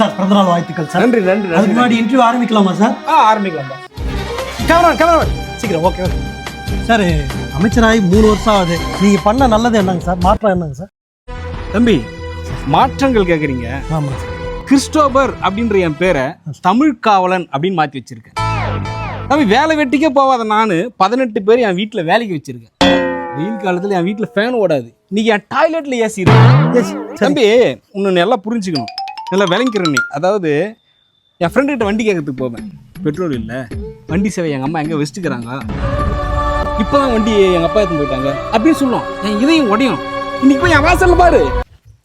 Sir பிறந்தநாள் வாழ்த்துக்கள் sir. நன்றி நன்றி. அதுக்கு முன்னாடி இன்டர்வியூ ஆரம்பிக்கலாமா சார்? ஆரம்பிக்கலாம். கேமரா சீக்கிரம். Okay sir. அமைச்சராகி 3 வருஷம் ஆகுது. நீங்க பண்ண நல்லது என்னங்க சார்? மாற்றம் என்னங்க சார்? தம்பி, மாற்றங்கள் கேட்குறீங்க. ஆமாம் சார். கிறிஸ்டோபர் அப்படின்ற என் பேரை தமிழ் காவலன் அப்படின்னு மாற்றி வச்சிருக்கேன். தம்பி, வேலை வெட்டிக்கே போவாத நான் 18 பேர் என் வீட்டில் வேலைக்கு வச்சிருக்கேன். வெயில் காலத்தில் என் வீட்டில் ஃபேன் ஓடாது. இன்னைக்கு என் டாய்லெட்டில் ஏசி இருக்கு. தம்பி, இன்னொன்று எல்லாம் புரிஞ்சுக்கணும், நல்லா விளங்கிறேன். அதாவது என் ஃப்ரெண்டுகிட்ட வண்டி கேட்கறதுக்கு போவேன். பெட்ரோல் இல்லை, வண்டி சேவை எங்கள் அம்மா எங்கே வச்சுக்கிறாங்க, இப்போ தான் வண்டி எங்கள் அப்பா எடுத்து போயிட்டாங்க அப்படின்னு சொல்லுவோம். என் இதையும் உடையும். இன்னைக்கு போய் என் வாசல்ல பாரு,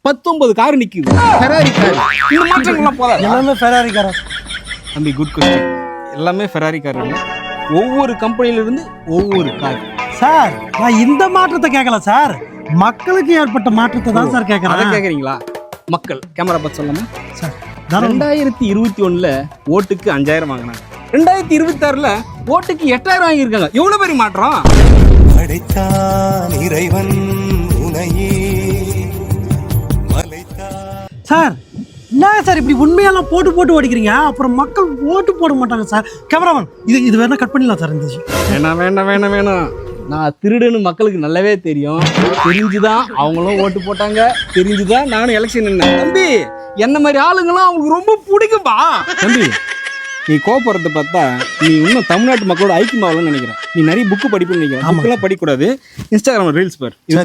19 கார் நிற்குது, ஃபெராரி கார். இந்த மாற்றங்கள்லாம் போதாது. எல்லாமே ஃபெராரி காரா? தம்பி, குட் கொஸ்டின். எல்லாமே ஃபெராரி கார். ஒவ்வொரு கம்பெனியிலிருந்து ஒவ்வொரு கார். சார், நான் இந்த மாற்றத்தை கேட்கல சார், மக்களுக்கு ஏற்பட்ட மாற்றத்தை தான் சார் கேட்கறேன். அதை கேட்குறீங்களா? மக்கள் கேமரா பார்த்து சொல்லாமா சார்? 2021 ஓட்டுக்கு 5000 வாங்கினாங்க. 2026 ஓட்டுக்கு 8000 வாங்கியிருக்காங்க. எவ்வளவு பெரிய மாற்றம்! படைத்தான் இறைவன் உனையே சார், என்னங்க சார் இப்படி உண்மையெல்லாம் போட்டு ஓடிக்கிறீங்க? அப்புறம் மக்கள் ஓட்டு போட மாட்டாங்க சார். கேமராமேன், இது வேணா கட் பண்ணிடலாம் சார். இந்த வேணாம். நான் திருடுன்னு மக்களுக்கு நல்லாவே தெரியும். தெரிஞ்சுதான் அவங்களும் ஓட்டு போட்டாங்க, தெரிஞ்சுதான் நானும் எலெக்ஷன் நின்னேன். தம்பி, என்ன மாதிரி ஆளுங்களாம் அவங்களுக்கு ரொம்ப பிடிக்கும்பா. தம்பி, நீ கோபப்படுறத பார்த்தா நீ இன்னும் தமிழ்நாட்டு மக்களோட ஐக்கியமாகலன்னு நினைக்கிறேன். நீ நிறைய புக்கு படிப்புன்னு நினைக்கிறேன். புக்கெல்லாம் படிக்கக்கூடாது. இன்ஸ்டாகிராம் ரீல்ஸ் பார். இது